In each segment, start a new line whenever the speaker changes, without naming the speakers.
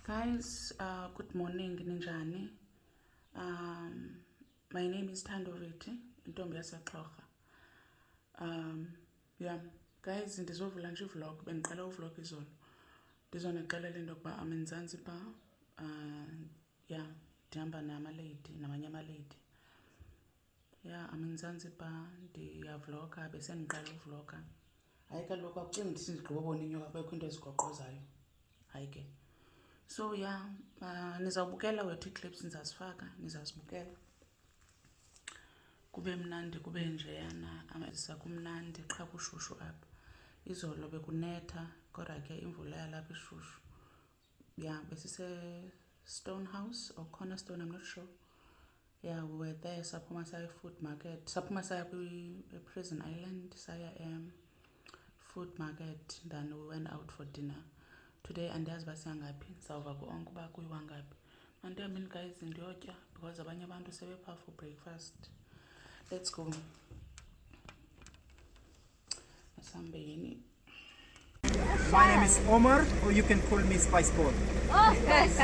Guys, good morning, ninjani. My name is Thandoviti, intombi yaseXhorha. Yeah, guys, ndizovula nje ivlog, bendiqala uvlog izolo. Ndizonixelela into yokuba am in Zanzibar. Yeah, ndihamba namanye amalady. Yeah, am in Zanzibar, ndiyavloga, besendiqala uvloga. Hayi kaloku akucingi ndithi ndigqibobona inyoka kubekho into ezigoqozayo. Hayi ke. So yeah, nizawubukela wethu clips nizazifaka, nizazibukela. Kube mnandi kube njeyana, amazisa kumnandi qha kushushu apha. Izolo bekunetha kodwa ke imvula yalapha ishushu. Yeah, besise Stone House or Cornerstone, I'm not sure. Yeah, we were there saphuma saya food market. Saphuma saya Prison Island, saya food market, then we went out for dinner. Today andiyazi basiyangaphi sawuva ku-onke uba kuyiwa ngaphi. Manto yamini guys ndiyotya because abanye abantu sebepha for breakfast. Let's go. Asambeni.
My name is Omar, or you can call me Spice Boy.
Oh, Spice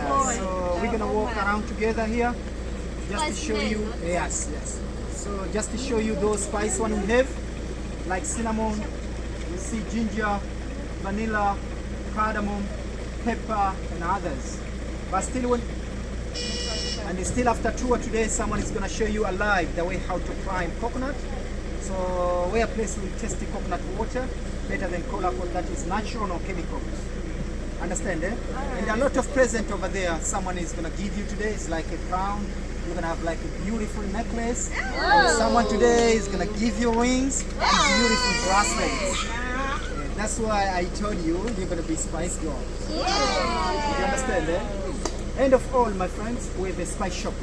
Boy.
So we're gonna walk around together here, just to show you. Yes. So just to show you those spice one we have, like cinnamon, you see ginger, vanilla, cardamom, pepper, and others. But still, still after tour today, someone is gonna show you alive the way how to prime coconut. So where a place will test the coconut water better than cola that is natural, no chemicals. Understand, eh? And a lot of present over there someone is gonna give you today. It's like a crown. You're gonna have like a beautiful necklace. And someone today is gonna give you rings and beautiful bracelets. That's why I told you you're gonna be Spice Girls. You understand, eh? And of all, my friends, we have a spice shop.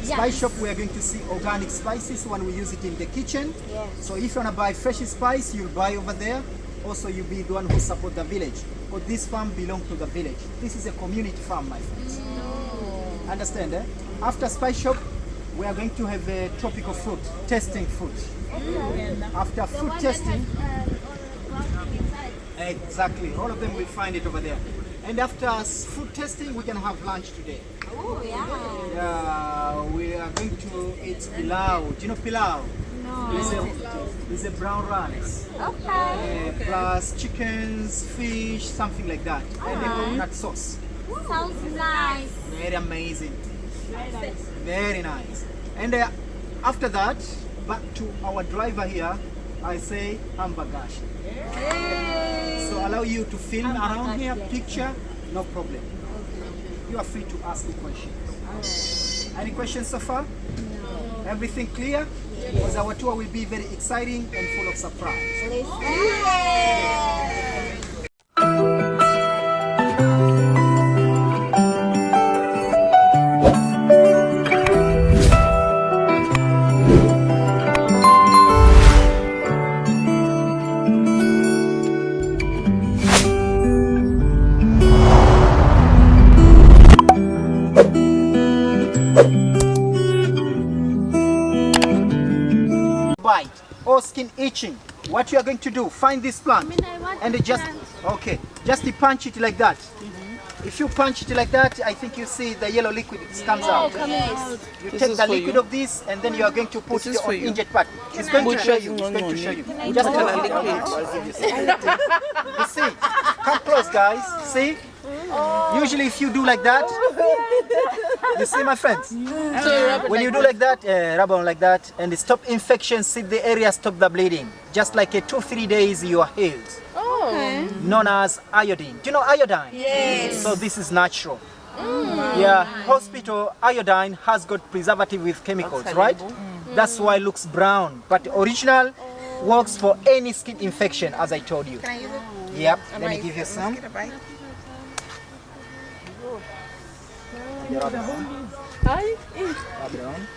Spice shop, we are going to see organic spices when we use it in the kitchen. So if you want to buy fresh spice, you'll buy over there. Also, you'll be the one who support the village. But this farm belongs to the village. This is a community farm, my friends. Understand, eh? After spice shop, we are going to have a tropical fruit, tasting fruit. After fruit testing, exactly, all of them will find it over there. And after food testing, we can have lunch today.
Oh, yeah.
Yeah, we are going to eat pilau. Do you know pilau?
No.
It's a brown rice.
Okay.
Plus chickens, fish, something like that. And a coconut sauce.
Sounds nice.
Very amazing. Very nice. And after that, back to our driver here, I say hambagash. So allow you to film around here, picture, no problem. You are free to ask me questions. Any questions so far?
No.
Everything clear? Because our tour will be very exciting and full of surprise. Bite or skin itching, what you are going to do, find this plant and just just punch it like that. If you punch it like that, I think you see the yellow liquid comes out. You take the liquid of this and then you are going to put it on injured part. It's going to show you. It's going to show you. Just you see, come close guys, see? Usually if you do like that, you see my friends? When you do like that, rub on like that and stop infection, see the area, stop the bleeding. Just like 2-3 days you are healed. Known as iodine. Do you know iodine?
Yes.
So this is natural. Yeah, hospital iodine has got preservative with chemicals, right? That's why it looks brown. But original works for any skin infection, as I told you.
Can I use it?
Yep, let me give you some.
Get a bite.
Rub it on.
Hi.
Rub it on.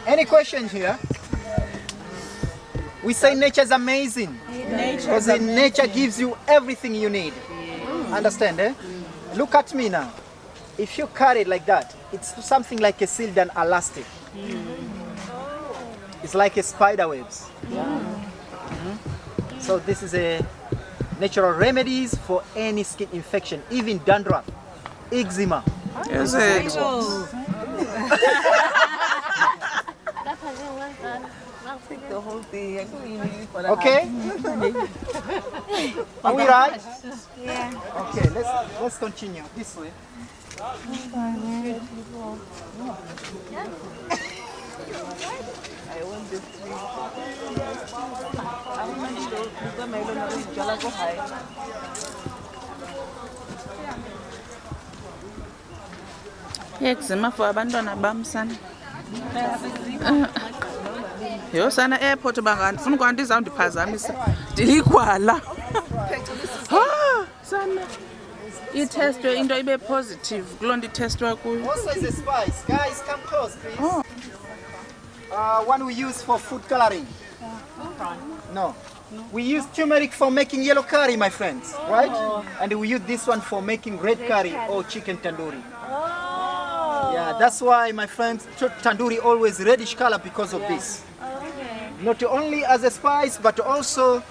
Any questions here? We say nature's amazing. Because nature gives you everything you need. Understand, eh? Look at me now. If you carry it like that, it's something like a silk and elastic. It's like a spider webs. So this is a natural remedies for any skin infection, even dandruff, eczema.
Is it?
The whole thing.
Okay? Are we right?
Yeah.
Okay, let's continue this way.
I want this tree. I'm not sure. Because my little is Jalago High.
Eczema for abantwana bam sana. Yo sana airport bangandifuna ukwanto izawundiphazamisa. Ndiligwala. Sana. Itestwe into ibe positive. Kuloo nto itestwa kuyo.
Also is a spice. Guys, come close, please. One we use for food coloring. No. We use turmeric for making yellow curry, my friends, right? And we use this one for making red curry or chicken tandoori. Yeah, that's why, my friends, tandoori always reddish color because of this. Not only as a spice, but also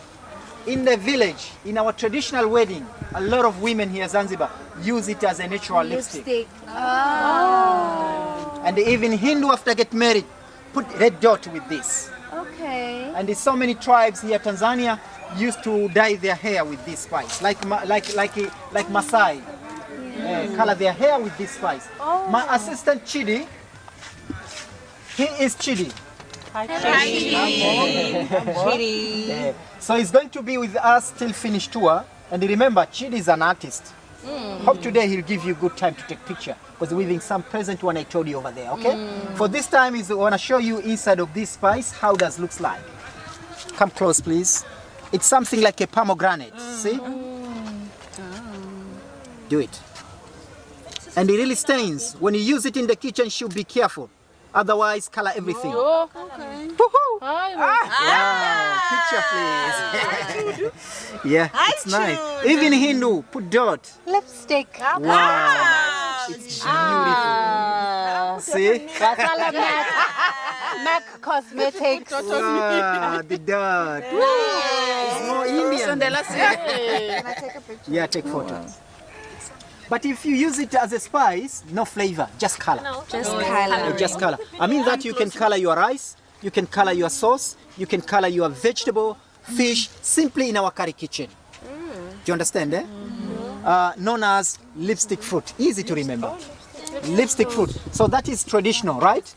in the village, in our traditional wedding, a lot of women here in Zanzibar use it as a natural lipstick. And even Hindu after get married, put red dot with this.
Okay.
And there's so many tribes here, Tanzania, used to dye their hair with this spice, like Maasai, color their hair with this spice. My assistant Chidi, he is Chidi. Yeah. So he's going to be with us till finish tour. And remember, Chidi is an artist. Hope today he'll give you good time to take picture, because we're leaving some present one I told you over there, okay? For this time, I want to show you inside of this spice how does looks like. Come close, please. It's something like a pomegranate, see? Do it. And it really stains. When you use it in the kitchen, should be careful. Otherwise, color everything.
Okay.
Woohoo! Wow, picture please. Yeah, it's nice. Even Hindu, put dot.
Lipstick.
Wow, it's beautiful. See?
MAC Cosmetics.
Wow, the dot. It's more Indian.
Can I take a picture?
Yeah, take photos. But if you use it as a spice, no flavor, just color.
Just color.
Just color. I mean that you can color your rice, you can color your sauce, you can color your vegetable, fish, simply in our curry kitchen. Do you understand, eh? Known as lipstick fruit. Easy to remember. Lipstick fruit. So that is traditional, right?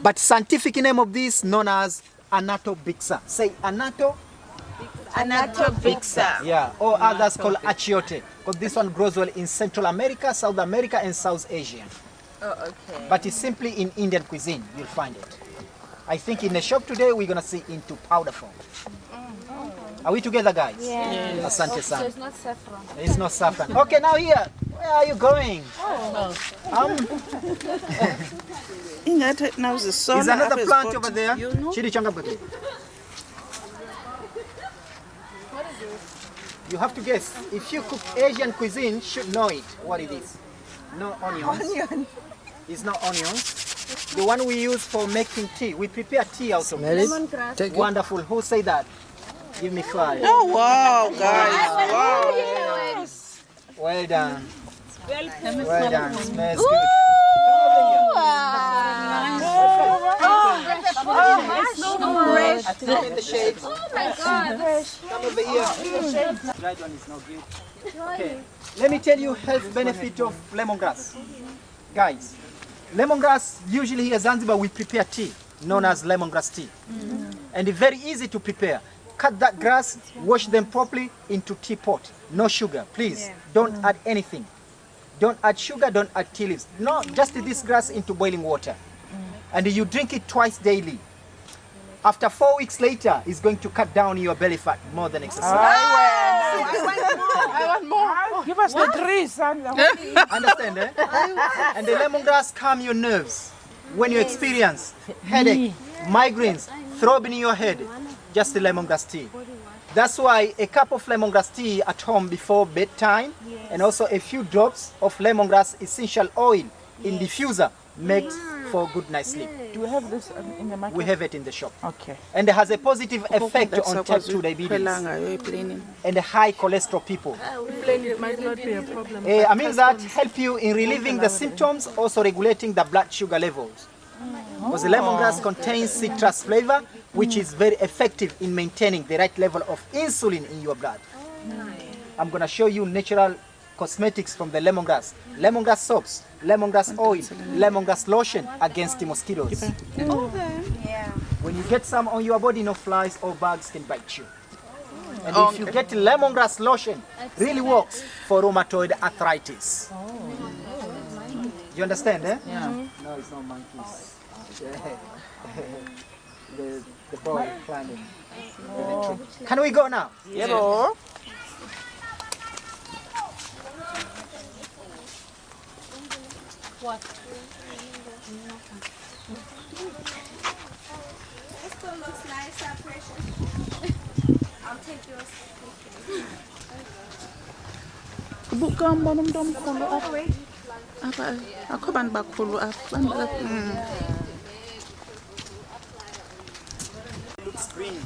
But scientific name of this known as Anato bixa. Say Anato.
Anato Bixa.
Yeah, or others call achiote. Because this one grows well in Central America, South America, and South Asia.
Oh, okay.
But it's simply in Indian cuisine, you'll find it. I think in the shop today, we're going to see into powder form. Are we together, guys?
Yes.
Asante
So
sana.
it's not saffron.
It's not saffron. Okay, now here, where are you going?
Ingathi now zisona
Is another
apha
plant
ezipoti.
over there.
You know?
Chidi changa bhakri. You have to guess. If you cook Asian cuisine, you should know it. What it is. No onions.
Onion.
It's not onions. The one we use for making tea. We prepare tea out of it.
Lemongrass.
Wonderful. Who say that? Give me 5.
Oh wow, guys. Wow.
Well done.
Well,
Well done. Smells good. Come over here. I think I'm in the shade.
Oh my God.
Come over here. Dried one is no good. Okay. Let me tell you health benefit of lemongrass. Guys, lemongrass, usually here in Zanzibar we prepare tea, known as lemongrass tea. And it's very easy to prepare. Cut that grass, wash them properly into teapot. No sugar, please. Don't add anything. Don't add sugar, don't add tea leaves. No, just this grass into boiling water. And you drink it twice daily. After 4 weeks later, it's going to cut down your belly fat more than exercise.
I want more. Give us the trees.
Understand, eh? And the lemongrass calm your nerves. When you experience headache, migraines, throbbing in your head, just the lemongrass tea. That's why a cup of lemongrass tea at home before bedtime, and also a few drops of lemongrass essential oil in diffuser makes for a good night's sleep.
Do we have this in the market?
We have it in the shop.
Okay.
And it has a positive effect on type 2 diabetes and the high cholesterol people.
It might not be a problem.
I mean that help you in relieving the symptoms, also regulating the blood sugar levels. Because the lemongrass contains citrus flavor, which is very effective in maintaining the right level of insulin in your blood. I'm going to show you natural cosmetics from the lemongrass. Lemongrass soaps, lemongrass oil, lemongrass lotion against the mosquitoes. When you get some on your body, no flies or bugs can bite you. And if you get lemongrass lotion, really works for rheumatoid arthritis. You understand, eh?
Yeah.
No, it's not monkeys. the boy climbing. Can we go now?
Hello.
What?
This still looks nice, precious. I'll take yours.
Buka mbona umuntu omkhulu apha. Apha akho bantu bakhulu apha.
Looks green.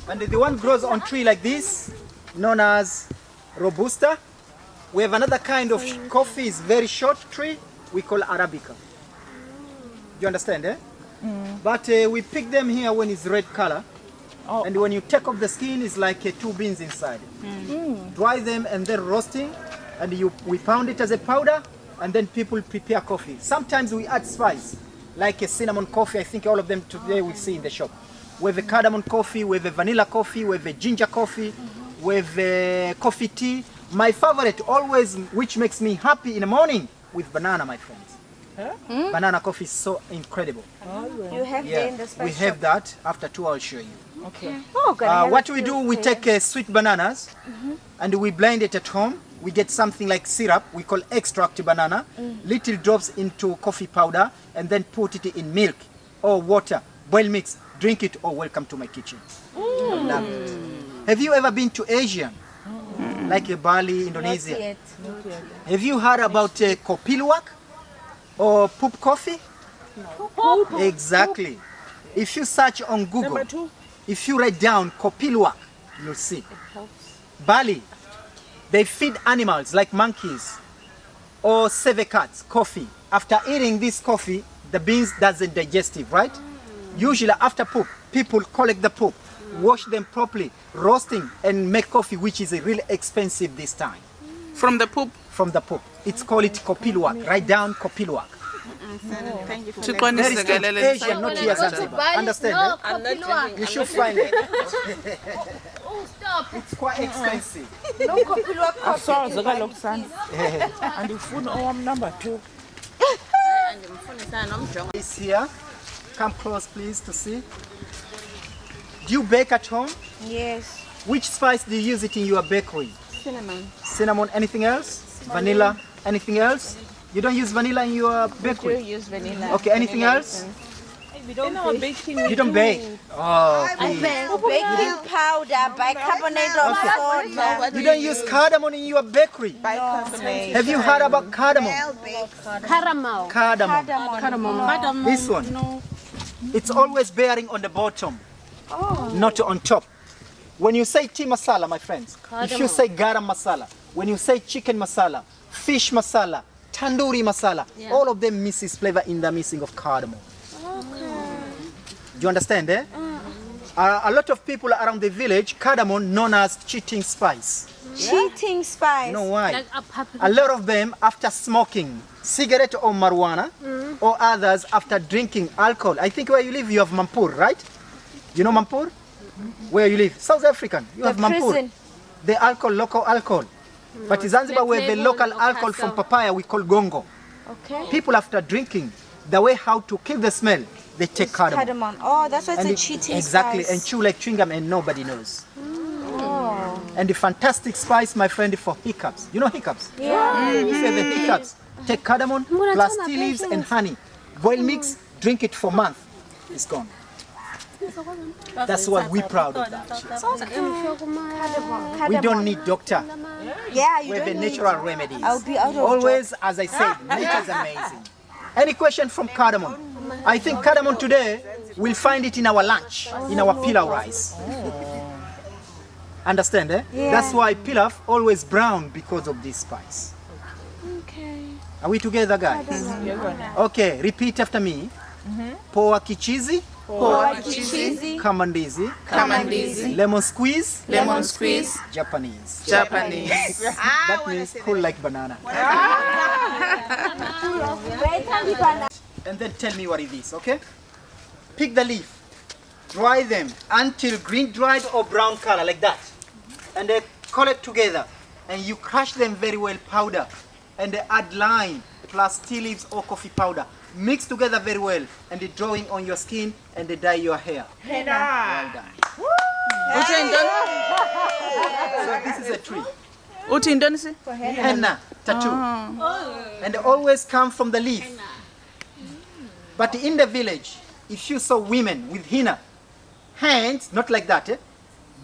And the one grows on tree like this, known as Robusta. We have another kind of coffee, is very short tree, we call Arabica. You understand, eh? But we pick them here when it's red color. And when you take off the skin, it's like 2 beans inside. Dry them and then roasting, and we pound it as a powder, and then people prepare coffee. Sometimes we add spice, like a cinnamon coffee. I think all of them today we see in the shop. We have a cardamom coffee, we have a vanilla coffee, we have a ginger coffee, we have a coffee tea. My favorite always, which makes me happy in the morning, with banana, my friends. Banana coffee is so incredible.
You have there in the special.
We have that. After 2 I'll show you.
Okay.
Oh, God.
What we do, we take sweet bananas and we blend it at home. We get something like syrup, we call extract banana, little drops into coffee powder, and then put it in milk or water, boil mix, drink it, or welcome to my kitchen. Love it. Have you ever been to Asia? Like Bali, Indonesia?
Not yet.
Have you heard about kopi luwak or poop coffee?
Poop.
Exactly. If you search on Google,
Number 2.
if you write down kopi luwak, you'll see. Bali, they feed animals like monkeys or cats coffee. After eating this coffee, the beans doesn't digestive, right? Usually after poop, people collect the poop, wash them properly, roasting, and make coffee, which is really expensive this time.
From the poop.
From the poop. It's called it kopi luwak. Write down kopi luwak.
Thank you for
Very strange. Asian, not here, Zanzibar. Understand?
No,
eh?
I'm not drinking.
You should find it.
Oh, stop.
It's quite expensive.
No kopilwa coffee.
Soze kaloku sana. Andifuni owam number 2.
This here. Come close, please, to see. Do you bake at home?
Yes.
Which spice do you use it in your bakery?
Cinnamon.
Cinnamon, anything else? Vanilla, anything else? You don't use vanilla in your
We do
bakery?
use vanilla.
Okay, anything else?
We don't baking.
You don't bake? Oh, please.
Baking powder, bicarbonate of soda.
You don't use cardamom in your bakery?
Bicarbonate.
Have you heard about cardamom?
Caramel.
Cardamom. This one.
No.
It's always bearing on the bottom, not on top. When you say tea masala, my friends, if you say garam masala, when you say chicken masala, fish masala, tandoori masala, all of them misses flavor in the missing of cardamom. Do you understand, eh? A lot of people around the village, cardamom known as cheating spice.
Cheating spice.
You know why? A lot of them after smoking cigarette or marijuana, or others after drinking alcohol. I think where you live you have Mampur, right? You know Mampur? Where you live? South African. You have Mampur.
Prison.
The alcohol, local alcohol. But in Zanzibar we have the local alcohol from papaya we call gongo.
Okay.
People after drinking, the way how to kill the smell, they take cardamom.
Cardamom. Oh, that's why it's
And
a
it-
cheating
exactly,
spice.
and chew like chewing gum and nobody knows.
Oh.
And the fantastic spice, my friend, for hiccups. You know hiccups?
Yeah.
If you have the hiccups, take cardamom plus tea leaves and honey. Boil mix, drink it for a month. It's gone. That's why we're proud of that.
Cardamom.
We don't need doctor.
Yeah, you
We have a
don't need.
natural remedies.
I'll be out of
Always, as I said, nature's amazing. Any question from cardamom? I think cardamom today, we'll find it in our lunch, in our pilau rice. Understand, eh?
Yeah.
That's why pilaf always brown because of this spice.
Okay.
Are we together, guys? Okay, repeat after me. Poa kichizi,
Cheesy.
kamandizi,
Kamandizi,
lemon squeeze,
lemon squeeze,
Japanese.
Japanese.
That means cool like banana. And then tell me what it is, okay? Pick the leaf, dry them until green dried or brown color like that. And then collect together. And you crush them very well powder. And then add lime plus tea leaves or coffee powder. Mix together very well. And the drawing on your skin and they dye your hair. Well done. So this is a tree.
Uthi intoni si?
Henna, tattoo. And they always come from the leaf. But in the village, if you saw women with henna, hands, not like that,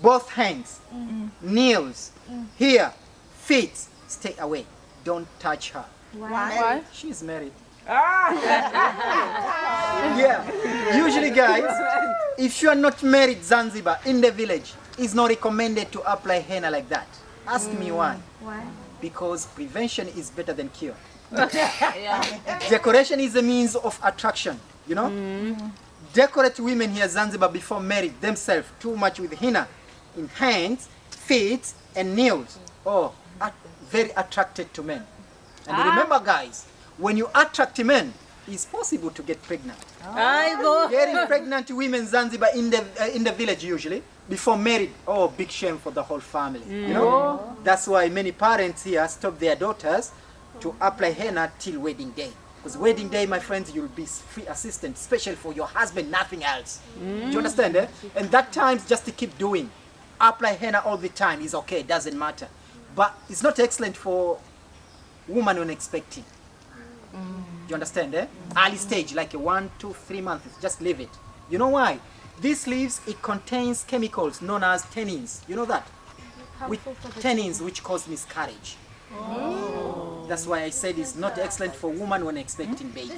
both hands, nails, here, feet, stay away. Don't touch her.
Why?
She's married. Yeah. Usually, guys, if you are not married Zanzibar in the village, it's not recommended to apply henna like that. Ask me why.
Why?
Because prevention is better than cure. Decoration is a means of attraction, you know. Decorate women here Zanzibar before married themselves too much with henna in hands, feet, and nails. Oh, very attracted to men. And remember, guys, when you attract men, it's possible to get pregnant. Getting pregnant women Zanzibar in the village usually before married. Oh, big shame for the whole family. You know, that's why many parents here stop their daughters to apply henna till wedding day. Because wedding day, my friends, you'll be free assistant, special for your husband, nothing else. Do you understand? Eh? And that time, just to keep doing. Apply henna all the time is okay, doesn't matter. But it's not excellent for woman when expecting. You understand? Eh? Early stage, like a 1, 2, 3 months, just leave it. You know why? These leaves, it contains chemicals known as tannins. You know that? Tannins, which cause miscarriage. That's why I said it's not excellent for woman when expecting baby.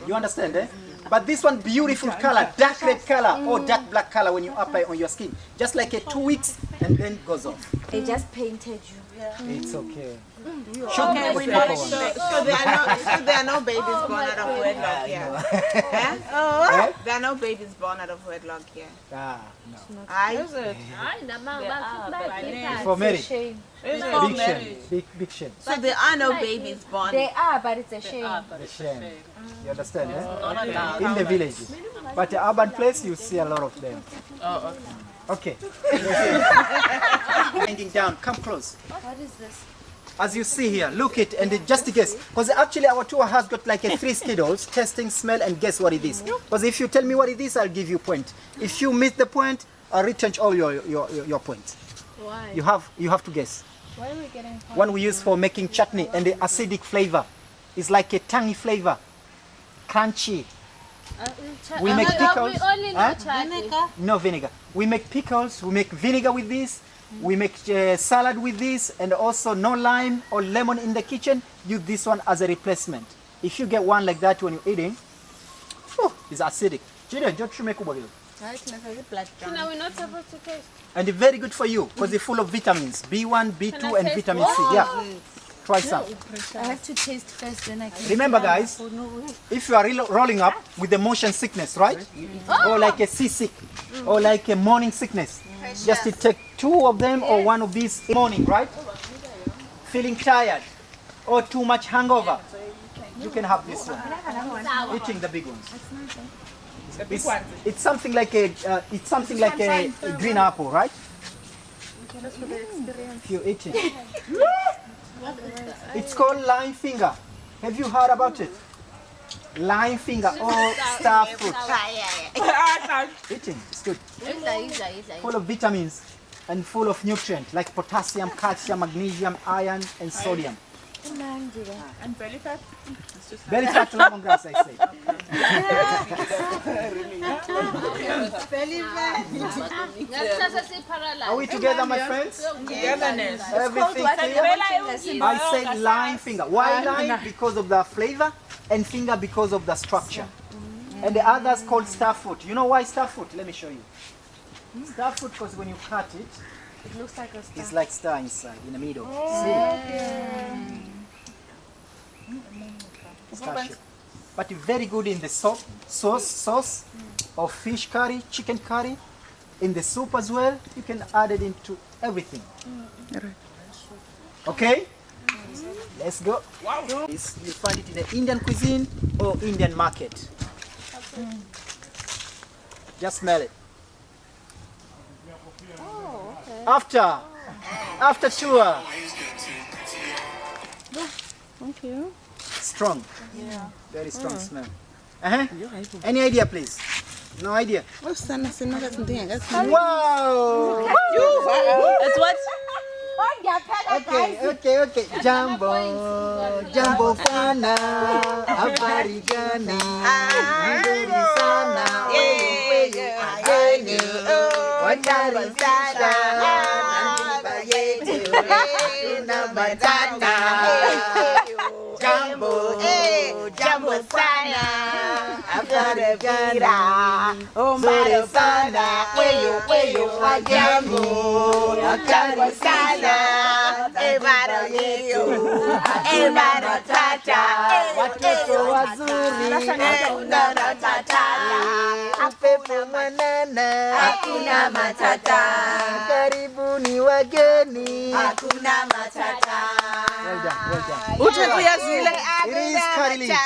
You understand, eh? But this one, beautiful color, dark red color or dark black color when you apply on your skin. Just like a 2 weeks and then goes off.
They just painted you.
It's okay.
Okay, we know. So there are no babies born out of wedlock here. There are no babies born out of wedlock here.
No. For married. Big shame. Big shame.
So there are no babies born.
They are, but it's a shame.
The shame. You understand, eh? In the villages. But the urban place, you see a lot of them.
Oh, okay.
Okay. Hanging down. Come close.
What is this?
As you see here, look it and just guess. Because actually our tour has got like a 3 schedules, testing, smell, and guess what it is. Because if you tell me what it is, I'll give you point. If you miss the point, I'll return all your points.
Why?
You have to guess.
Why are we getting points?
One we use for making chutney and the acidic flavor. It's like a tangy flavor. Crunchy. We make pickles.
We only know vinegar.
No vinegar. We make pickles, we make vinegar with this. We make salad with this, and also no lime or lemon in the kitchen. Use this one as a replacement. If you get one like that when you're eating, it's acidic.
No, we're not supposed to taste.
And it's very good for you because it's full of vitamins, B1, B2, and vitamin C. Yeah, try some.
I have to taste first, then I can.
Remember, guys, if you are rolling up with the motion sickness, right? Or like a seasick, or like a morning sickness, just to take 2 of them or 1 of these in the morning, right? Feeling tired or too much hangover, you can have this one. Eating the big ones. It's something like a green apple, right? If you eat it. It's called lime finger. Have you heard about it? Lime finger or star fruit. Eating, it's good. Full of vitamins and full of nutrients like potassium, calcium, magnesium, iron, and sodium.
And belly fat?
Belly fat lemongrass, I say.
Belly fat.
Are we together, my friends?
Togetherness.
Everything clear? I said lime finger. Why lime? Because of the flavor, and finger because of the structure. And the others called star fruit. You know why star fruit? Let me show you. Star fruit because when you cut it,
It looks like a star.
it's like star inside, in the middle. See? Star shape. But very good in the sauce of fish curry, chicken curry, in the soup as well. You can add it into everything. Okay? Let's go. Wow. You find it in the Indian cuisine or Indian market. Just smell it.
Oh, okay.
After tour.
Thank you.
Strong. Yeah. Very strong smell. Any idea, please? No idea.
Wow.
Wow.
That's what?
Okay. Jambo fana, habari gani, nzuri sana, wewe watarisha, namba yetu, tuna matata. Jambo sana, habari gani, nzuri sana, wewe wajambo, watarisha. Watoto wazuri, upepo mwanana,
Hakuna matata.
karibuni wageni.
Hakuna matata.
Well done.
Utakuya zile
It is curry leaves.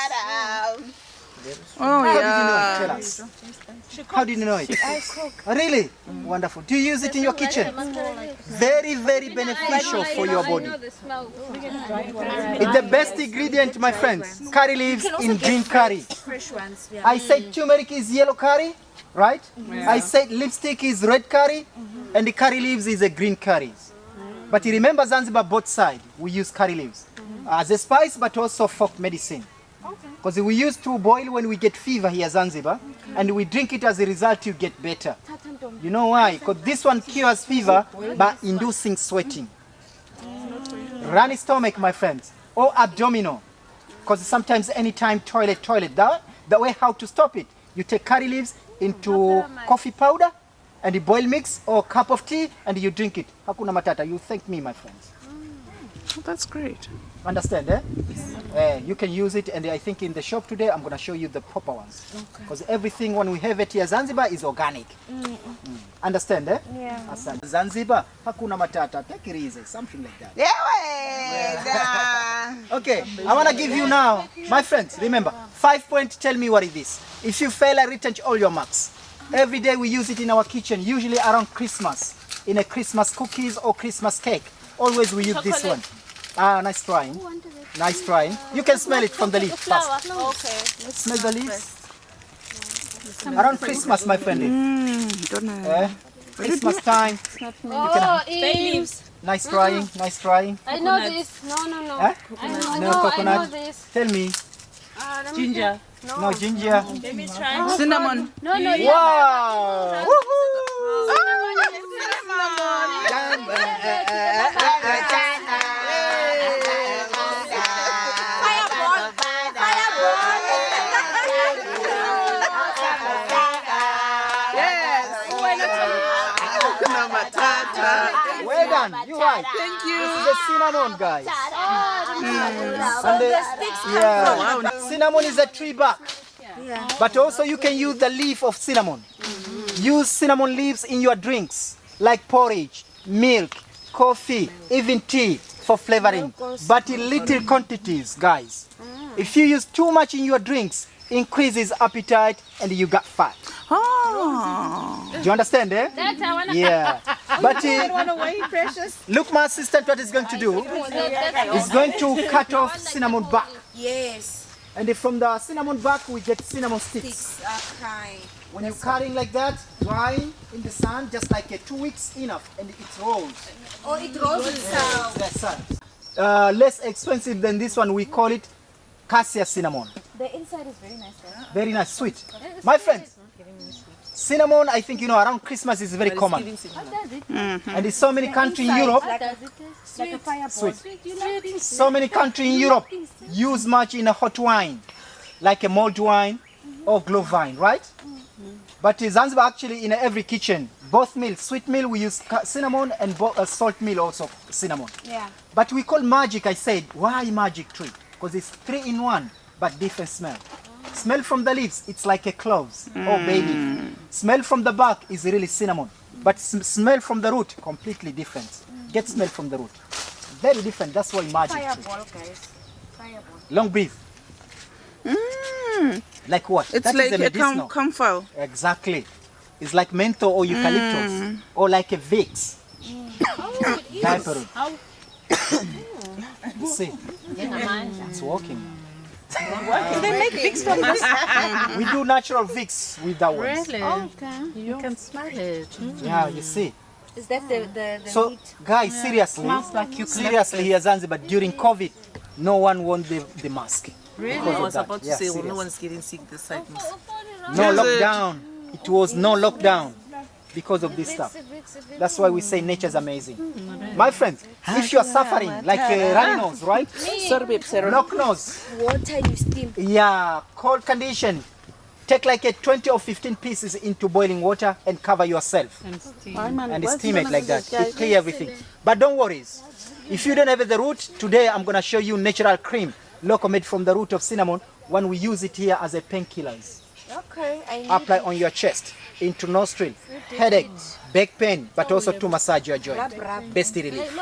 Oh
How did you know it? Tell us. How did you know it?
I cook.
Really? Wonderful. Do you use it in your kitchen? Very, very beneficial for your body. It's the best ingredient, my friends. Curry leaves in green curry.
Fresh ones. Yeah.
I said turmeric is yellow curry, right? I said lipstick is red curry, and the curry leaves is a green curry. But you remember Zanzibar both sides, we use curry leaves as a spice, but also folk medicine. Because we used to boil when we get fever here Zanzibar, and we drink it as a result you get better. You know why? Because this one cures fever by inducing sweating. Runny stomach, my friends, or abdominal. Because sometimes anytime toilet, the way how to stop it, you take curry leaves into coffee powder, and you boil mix or cup of tea, and you drink it. Hakuna matata. You thank me, my friends.
Oh, that's great.
Understand, eh? You can use it, and I think in the shop today, I'm going to show you the proper ones. Because everything when we have it here Zanzibar is organic. Understand, eh?
Yeah.
Asante. Zanzibar, hakuna matata. Take it easy, something like that. Okay, I want to give you now, my friends, remember, 5 point, tell me what it is. If you fail, I return all your marks. Every day we use it in our kitchen, usually around Christmas, in a Christmas cookies or Christmas cake. Always we use this one. Ah, nice trying. Nice trying. You can smell it from the leaf first.
Okay.
Smell the leaves. Around Christmas, my friend.
Don't know.
Christmas time.
Oh, Eves.
Nice trying. Nice trying.
I know this. No.
Huh?
I
No
know
coconut.
this.
Tell me.
Ginger.
No ginger.
Let me try.
Cinnamon.
No.
Wow. Well done. You right.
Thank you.
This is a cinnamon, guys. Cinnamon is a tree bark. But also you can use the leaf of cinnamon. Use cinnamon leaves in your drinks, like porridge, milk, coffee, even tea for flavoring. But in little quantities, guys. If you use too much in your drinks, increases appetite and you got fat.
Oh.
Do you understand, eh?
That's I wanna.
Yeah. But
Away, precious.
look, my assistant, what he's going to do is going to cut off cinnamon bark.
Yes.
And from the cinnamon bark, we get cinnamon sticks.
Okay.
When you're cutting like that, drying in the sun, just like 2 weeks enough, and it rolls.
Oh, it rolls itself.
That's sun. less expensive than this one. We call it cassia cinnamon.
The inside is very nice. Right?
Very nice, sweet. My friends, cinnamon, I think you know, around Christmas is very common.
What does it?
And in so many countries in Europe,
What does it taste? Like a fireball.
sweet. So many countries in Europe use much in a hot wine, like a mulled wine or glove wine, right? But in Zanzibar, actually, in every kitchen, both meal, sweet meal, we use cinnamon, and salt meal also cinnamon.
Yeah.
But we call magic, I said, why magic tree? Because it's 3 in 1, but different smell. Smell from the leaves, it's like a cloves or bay leaf. Smell from the bark is really cinnamon. But smell from the root, completely different. Get smell from the root. Very different, that's why magic tree.
Fireball, guys. Fireball.
Long breathe. Like what?
It's
That is
like
a
a
medicinal.
comfort.
Exactly. It's like menthol or eucalyptus or like a Vicks. Diaper. See, it's working.
They make Vicks from this.
We do natural Vicks with that one.
Really?
Okay.
You can smell it.
Yeah, you see.
Is that the
So,
meat?
guys, seriously, seriously here, Zanzibar, during COVID, no one won the mask.
Really?
Because
I
of
was
that.
about to
Yeah,
say, well,
serious.
no one's getting sick this side.
No
Is it?
lockdown. It was no lockdown because of this stuff. That's why we say nature's amazing. My friends, if you are suffering like a runny nose, right? Knock nose.
Water you steam.
Yeah, cold condition. Take like a 20 or 15 pieces into boiling water and cover yourself. And steam it like that. It clear everything. But don't worry. If you don't have the root, today I'm going to show you natural cream, local made from the root of cinnamon, when we use it here as a painkillers.
Okay.
Apply on your chest, into nostril, headache, back pain, but also to massage your joint. Best relief.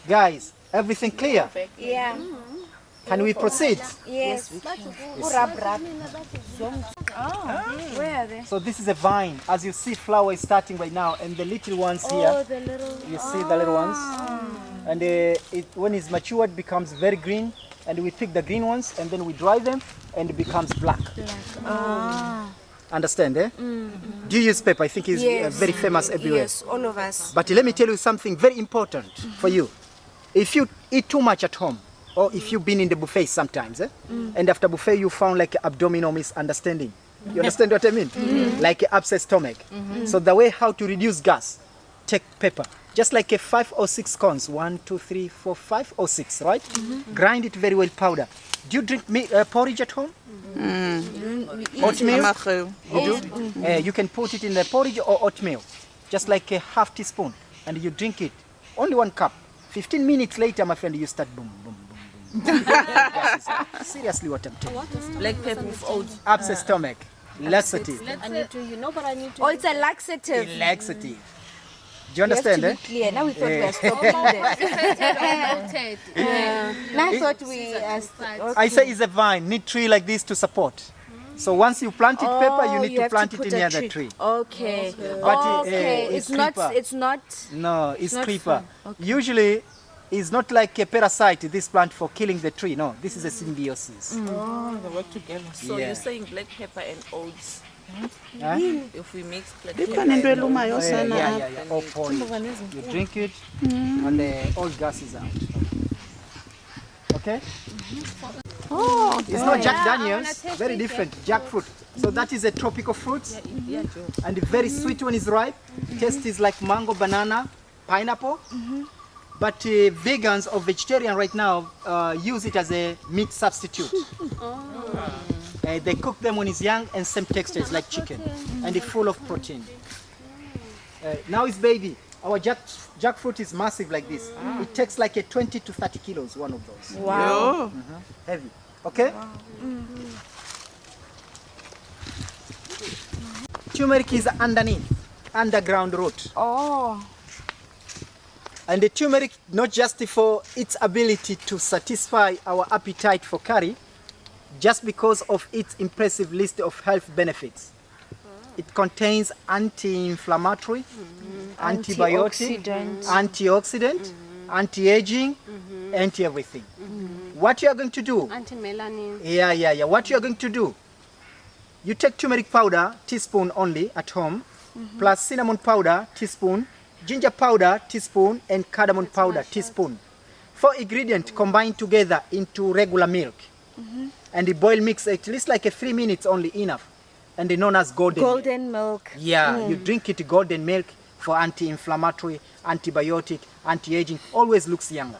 Guys, everything clear?
Yeah.
Can we proceed?
Yes. Rub. Oh. Where are they?
So this is a vine. As you see, flower is starting right now, and the little ones here,
the little.
you see the little ones. And when it's matured, becomes very green, and we pick the green ones, and then we dry them, and it becomes black. Understand, eh? Do you use pepper? I think it's very famous everywhere.
Yes, all of us.
But let me tell you something very important for you. If you eat too much at home, or if you've been in the buffet sometimes, and after buffet you found like abdominal misunderstanding. You understand what I mean? Like upset stomach. So the way how to reduce gas, take pepper. Just like a 5 or 6 cones. 1, 2, 3, 4, 5 or 6, right? Grind it very well powder. Do you drink porridge at home? Oatmeal? You do? You can put it in the porridge or oatmeal. Just like a half teaspoon. And you drink it. Only 1 cup. 15 minutes later, my friend, you start boom, boom, boom, boom. Seriously what I'm telling you.
Black pepper with oats.
Upset stomach. Laxative.
I need to, but I need to. Oh, it's a laxative.
Laxative. Do you understand, eh?
Clear. Now we thought we were stopping there. Now I thought we.
I say it's a vine. Need tree like this to support. So once you plant it pepper, you need to plant it in the tree.
Okay.
But
It's not.
creeper.
It's not.
No, it's
not
creeper.
fun. Okay.
Usually, it's not like a parasite, this plant for killing the tree. No, this is a symbiosis.
They work together. So
Yeah.
you're saying black pepper and oats.
Huh?
If we mix black
Likhona
pepper
into
and
elumayo
oats,
sana
Yeah,
apha.
or porridge. You drink it, and all gas is out. Okay?
Oh,
It's not Jack Daniels, very different, jackfruit. So that is a tropical fruit, and very sweet when it's ripe. Taste is like mango, banana, pineapple. But vegans or vegetarian right now use it as a meat substitute. They cook them when it's young and same textures like chicken, and it's full of protein. Now it's baby. Our jackfruit is massive like this. It takes like a 20 to 30 kilos, one of those.
Wow.
Heavy. Okay? Turmeric is underneath, underground root.
Oh.
And the turmeric, not just for its ability to satisfy our appetite for curry, just because of its impressive list of health benefits. It contains anti-inflammatory, antibiotic, antioxidant, anti-aging, anti-everything. What you are going to do?
Anti-melanin.
Yeah. What you are going to do? You take turmeric powder, teaspoon only at home, plus cinnamon powder, teaspoon, ginger powder, teaspoon, and cardamom powder, teaspoon. 4 ingredients combined together into regular milk. And the boil mix at least like a 3 minutes only enough. And they're known as golden milk.
Golden milk.
Yeah, you drink it golden milk for anti-inflammatory, antibiotic, anti-aging. Always looks younger.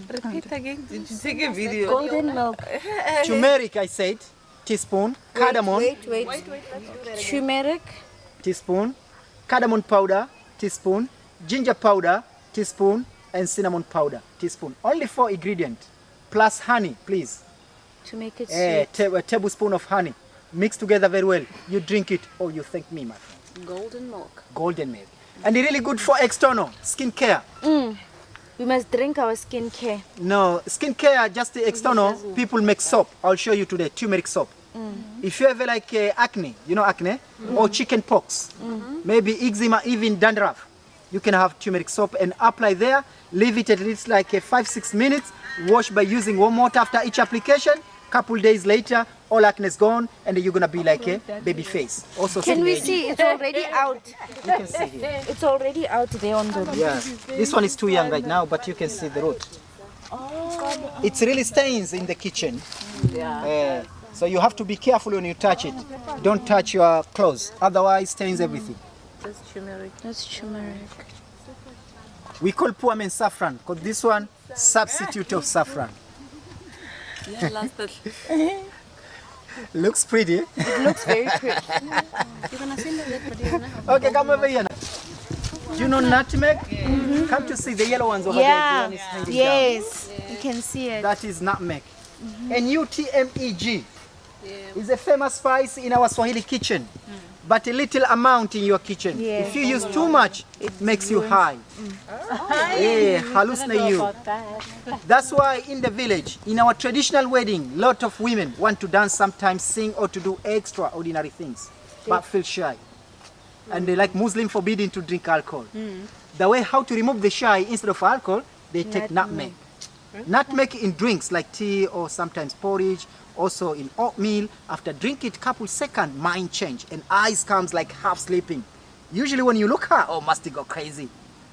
Repeat again. Did you take a video?
Golden milk.
Turmeric, I said, teaspoon. Cardamom,
Wait. Turmeric.
teaspoon. Cardamom powder, teaspoon. Ginger powder, teaspoon. And cinnamon powder, teaspoon. Only 4 ingredients. Plus honey, please.
To make it sweet.
A tablespoon of honey. Mix together very well. You drink it, or you thank me, my friend.
Golden milk.
Golden milk. And really good for external skin care.
We must drink our skincare.
No, skin care, just the external. People make soap. I'll show you today, turmeric soap. If you ever like acne, you know acne, or chicken pox, maybe eczema, even dandruff, you can have turmeric soap and apply there. Leave it at least like 5-6 minutes. Wash by using warm water after each application. Couple days later, all acne is gone, and you're gonna be like a baby face. Also,
Can we
skin
see? It's already out.
aging. You can see here.
It's already out there on the.
Yeah, this one is too young right now, but you can see the root. It's really stains in the kitchen. So you have to be careful when you touch it. Don't touch your clothes, otherwise stains everything.
That's turmeric.
That's turmeric.
We call poor man saffron, because this one substitute of saffron.
Yeah, last that.
Looks pretty.
It looks very pretty.
Okay, come over here now. Do you know nutmeg? Come to see the yellow ones over there. The one is hanging down.
Yes. You can see it.
That is nutmeg. And UTMEG is a famous spice in our Swahili kitchen, but a little amount in your kitchen.
Yeah.
If you use too much, it makes you high. Yeah, hallucinate you. That's why in the village, in our traditional wedding, lot of women want to dance sometimes, sing, or to do extraordinary things, but feel shy. And they like Muslim forbidden to drink alcohol. The way how to remove the shy instead of alcohol, they take nutmeg. Nutmeg in drinks like tea or sometimes porridge, also in oatmeal. After drink it, couple second, mind change and eyes comes like half sleeping. Usually when you look her, oh, must go crazy.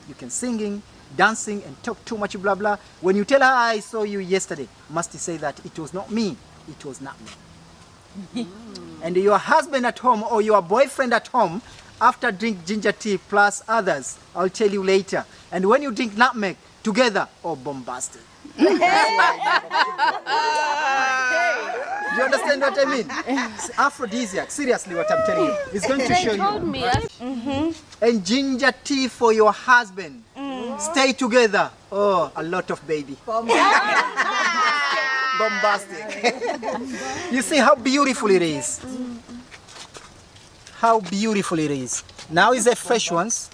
You can singing, dancing and talk too much blah blah. When you tell her I saw you yesterday, must say that it was not me, it was nutmeg. And your husband at home or your boyfriend at home, after drink ginger tea plus others, I'll tell you later. And when you drink nutmeg together, oh, bombastic. Do you understand what I mean? It's aphrodisiac. Seriously, what I'm telling you. It's going to show you. And ginger tea for your husband. Stay together. Oh, a lot of baby. Bombastic. You see how beautiful it is. How beautiful it is. Now is a fresh ones.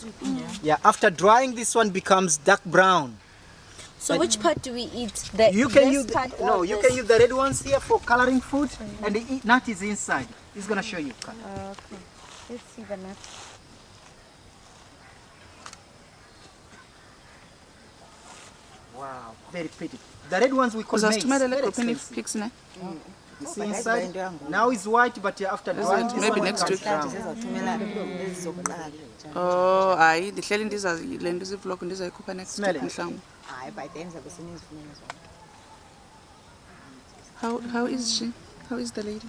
Yeah. After drying, this one becomes dark brown.
So which part do we eat? The
You can
this
use
part or
no. You
this?
can use the red ones here for coloring food, and the nut is inside. It's gonna show you.
Okay. Let's see the nut.
Wow, very pretty. The red ones we call maize. Very expensive. You see inside? Now it's white, but after drying, this
Maybe
one
next
becomes
week.
brown.
Oh, hayi ndihleli le nto zivlog ndizayikhupha next
Smell
week
it.
mhlawumbi.
Hayi, by then zabe sinizifumene zona.
How is she? How is the lady?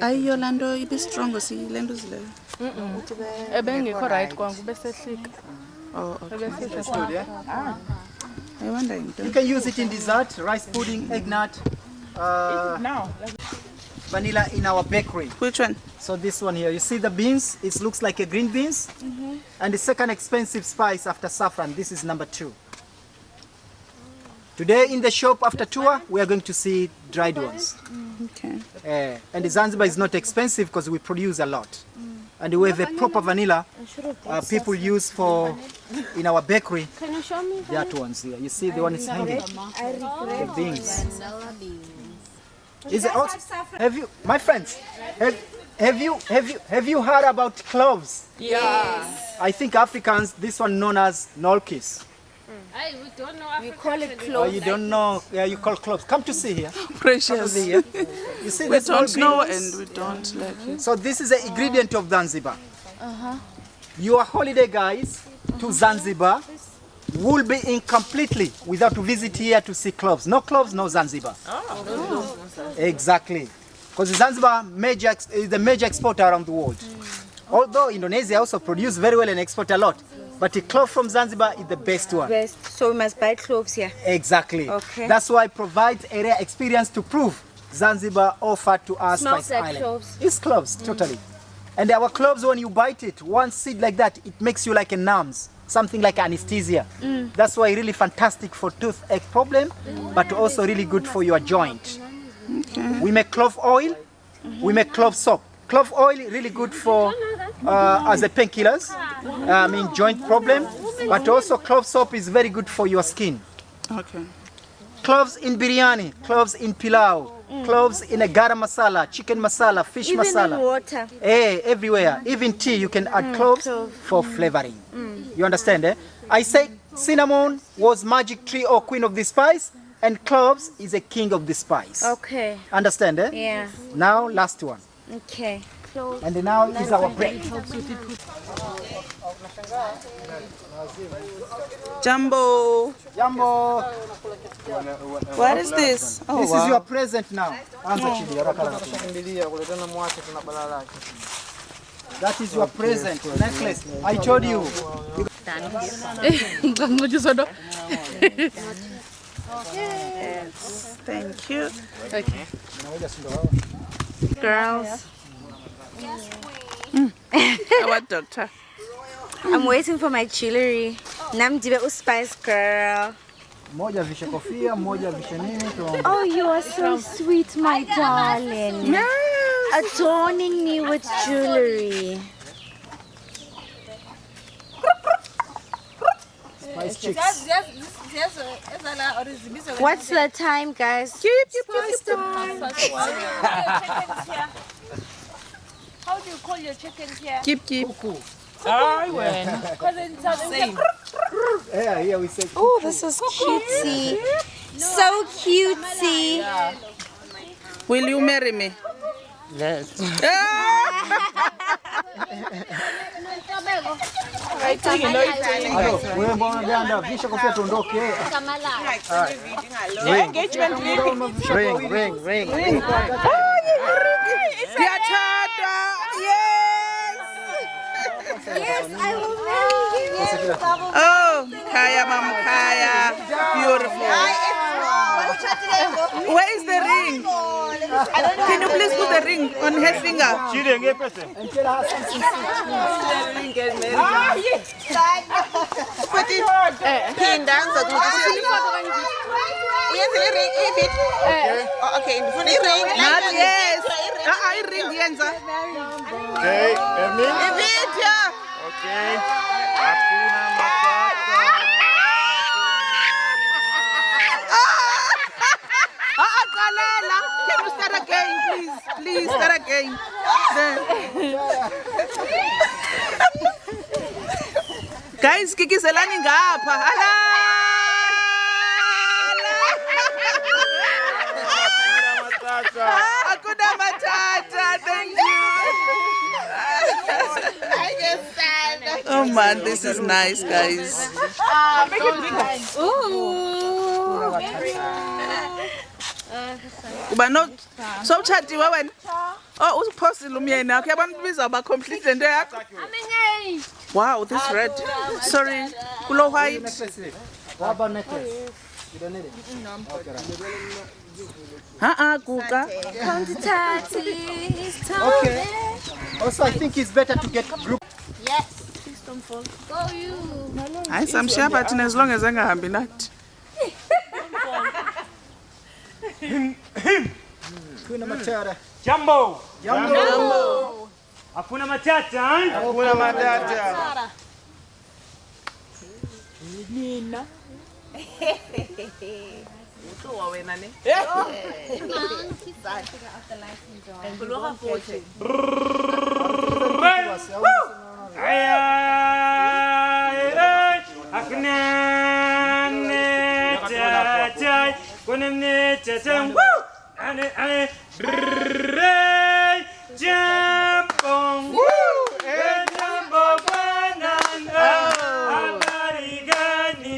Ayiyo laa nto ibe-strongo le nto uzileyo.
Ebengekho right kwangu besehlika.
Oh, okay.
That's good, yeah?
I wonder into
You can use it in dessert, rice pudding, egg nut,
Now,
vanilla in our bakery.
which one?
So this one here, you see the beans? It looks like a green beans. And the second expensive spice after saffron, this is number 2. Today in the shop after tour, we are going to see dried ones.
Okay.
And the Zanzibar is not expensive because we produce a lot. And we have a proper vanilla people use for in our bakery.
Can you show me
That ones here. You see the one is hanging. The beans. Is it also, have you, my friends? Have you heard about cloves?
Yes.
I think Africans, this one known as nolkis.
We call it
Oh,
clove.
you don't know? Yeah, you call cloves. Come to see here.
Precious.
Here. You see
We
the small
don't know
beans?
and we don't like it.
So this is an ingredient of Zanzibar. Your holiday guys to Zanzibar, will be incompletely without to visit here to see clubs. No clubs, no Zanzibar. Exactly. Because Zanzibar is the major exporter around the world. Although Indonesia also produce very well and export a lot. But the clove from Zanzibar is the best one.
Best. So we must buy cloves here.
Exactly.
Okay.
That's why it provides a rare experience to prove Zanzibar offered to us
Smells
Spice
like
Island.
cloves.
It's cloves, totally. And our cloves, when you bite it, one seed like that, it makes you like a numbs, something like anesthesia. That's why really fantastic for toothache problem, but also really good for your joint.
Okay.
We make clove oil, we make clove soap. Clove oil really good for as a painkillers, joint problem, but also clove soap is very good for your skin.
Okay.
Cloves in biryani, cloves in pilau, cloves in a garam masala, chicken masala, fish
Even
masala.
in water.
Everywhere. Even tea, you can add cloves for flavoring. You understand? I say cinnamon was magic tree or queen of the spice, and cloves is a king of the spice.
Okay.
Understand?
Yeah.
Now, last one.
Okay.
And now is our bread.
Jumbo.
Jumbo.
What is this? Oh,
This is your present now. Anza chini, haraka haraka. That is your present necklace. I told you.
Thank you.
Girls.
Our doctor.
I'm waiting for my jewelry. Namdibe Spice girl.
Moja vishe kofia, moja vishe nini. tuombe.
Oh, you are so sweet, my darling. Adorning me with jewelry.
Spice chicks.
What's the time, guys?
How do you call your chickens here?
Keep.
I win.
Same.
Yeah, here we say.
Oh, this is cutesy. So cutesy.
Will you marry me?
Yes.
Alo, wewe mbona ganda vishe kofia tuondoke.
Engagement ring. Tatata. Yes.
Yes, I will marry you.
Oh, Kaya, Mama Kaya. Beautiful. Where is the ring? Can you please put the ring on her finger?
And tell her something.
Put it. Pindanza. Okay, for the ring.
Not yes. Ring yenza.
Okay, Ermin.
Video.
Okay. Hakuna matata.
Kalela. Can you start again, please? Please start again. Guys, kikiselani ngapha. Ala. Hakuna matata. Thank you. Oh man, this is nice, guys. Kuba no so uchadiwe wena. Oh, usiphosile umyeni akhe abantu bizaba complete lento yakho. Wow, this red. Sorry. Kulo white.
Rubber necklace. You don't need it?
Kuka.
Okay. Also, I think it's better to get group.
Yes. Please don't fall. Go you.
Hayi samshiya but as long as angahambi nathi.
Kuna matata.
Jumbo.
Jumbo.
Hakuna matata, eh?
Hakuna matata.
Nina.
Hakuna matata. Kuna matata. Jumbo. Jumbo banana. Habari gani?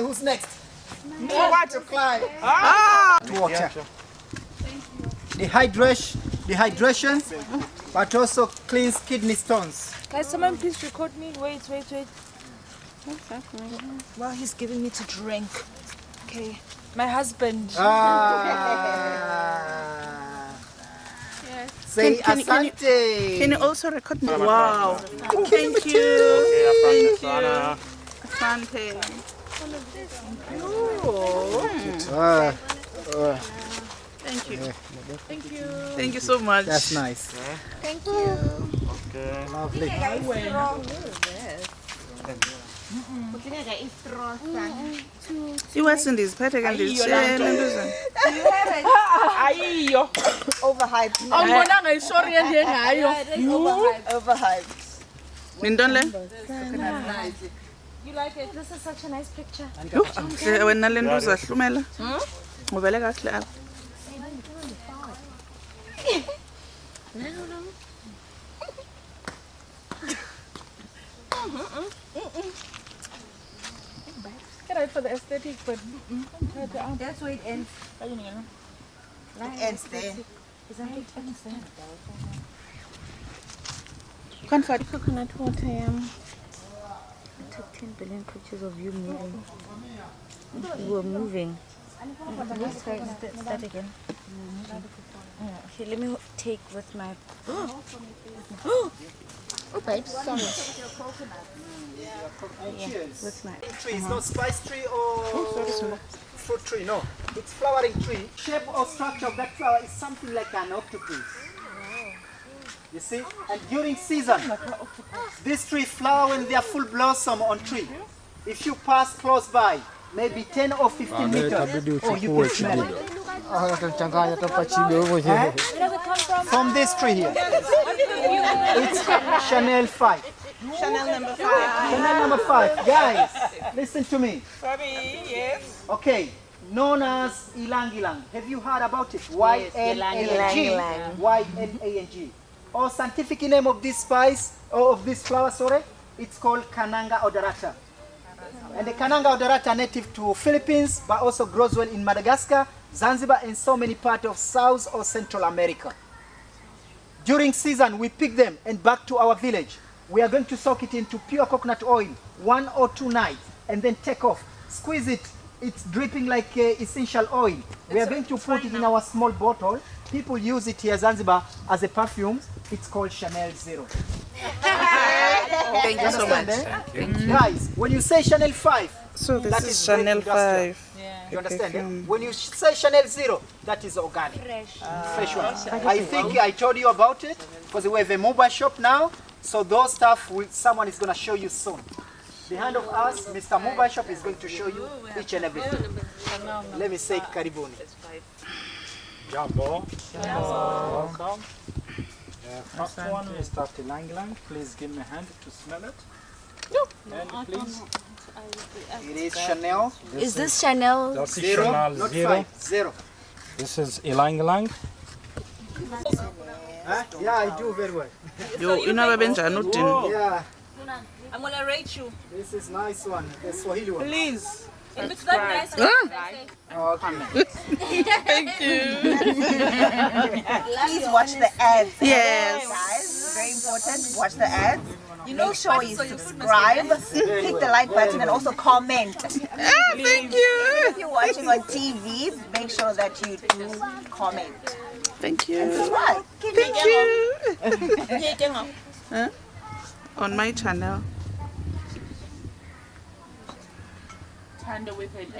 who's next? What to climb? To water. Dehydration, but also cleans kidney stones.
Guys, someone please record me. Wait.
Well, he's giving me to drink.
Okay. My husband.
Say asante.
Can you also record me? Wow. Thank you. Thank you. Asante. Thank you. Thank you so much.
That's nice.
Thank you.
Lovely.
iwasindiziphethe ke ndizishiyele ntuzana
Ayiyo.
Overhyped.
Awubonanga istory endiye ngayo.
Overhyped.
nintoni le
You like it? This is such a nice picture.
Hle wena le nto uzahlumela uvele kakuhle apha
Get out for the aesthetic, but
That's where it ends. It ends there.
kanifati
coconut water, I took 10 billion pictures of you moving. You were moving. Let's start again. Okay, let me take with my... Oh, babe, sorry. With my...
Tree is not spice tree or fruit tree, no. It's flowering tree. Shape or structure of that flower is something like an octopus. You see? And during season, this tree flower when they are full blossom on tree. If you pass close by, maybe 10 or 15 meters, oh, you can smell it. From this tree here. It's Chanel 5.
Chanel number 5
Chanel number 5. Guys, listen to me.
Sorry, yes.
Okay, known as Ilang Ilang. Have you heard about it? Y-L-A-N-G. Y-L-A-N-G. Or scientific name of this spice, or of this flower, sorry, it's called Cananga odorata. And the Cananga odorata are native to Philippines, but also grows well in Madagascar, Zanzibar, and so many parts of South or Central America. During season, we pick them and back to our village. We are going to soak it into pure coconut oil 1 or 2 nights and then take off. Squeeze it, it's dripping like essential oil. We are going to put it in our small bottle. People use it here Zanzibar as a perfume. It's called Chanel Zero.
Thank you so much.
Guys, when you say Chanel 5,
So this
that
is
very
Chanel
industrial.
5.
You understand? When you say Chanel Zero, that is organic. Fresh one. I think I told you about it because we have a mobile shop now. So those stuff, someone is going to show you soon. Behind of us, Mr. Mobile Shop is going to show you each and everything. Let me say karibuni.
Jambo. Welcome. First one, Mr. Ilang Ilang. Please give me a hand to smell it. And please.
It is Chanel
Is this Chanel?
That's
Zero,
Chanel
not
Zero.
5, 0.
This is Ilang Ilang.
Huh? Yeah, I do very well.
Yo, inaba benjani udini?
Yeah,
I'm gonna rate you.
this is nice one. The Swahili one.
Please.
If it's not nice,
Thank you.
Please watch the ads.
Yes.
Guys, very important. Watch the ads. Make sure you subscribe, click the like button, and also comment.
Thank you.
If you're watching on TV, make sure that you do comment.
Thank you.
Subscribe.
Thank you. Huh? On my channel.
Tanda with an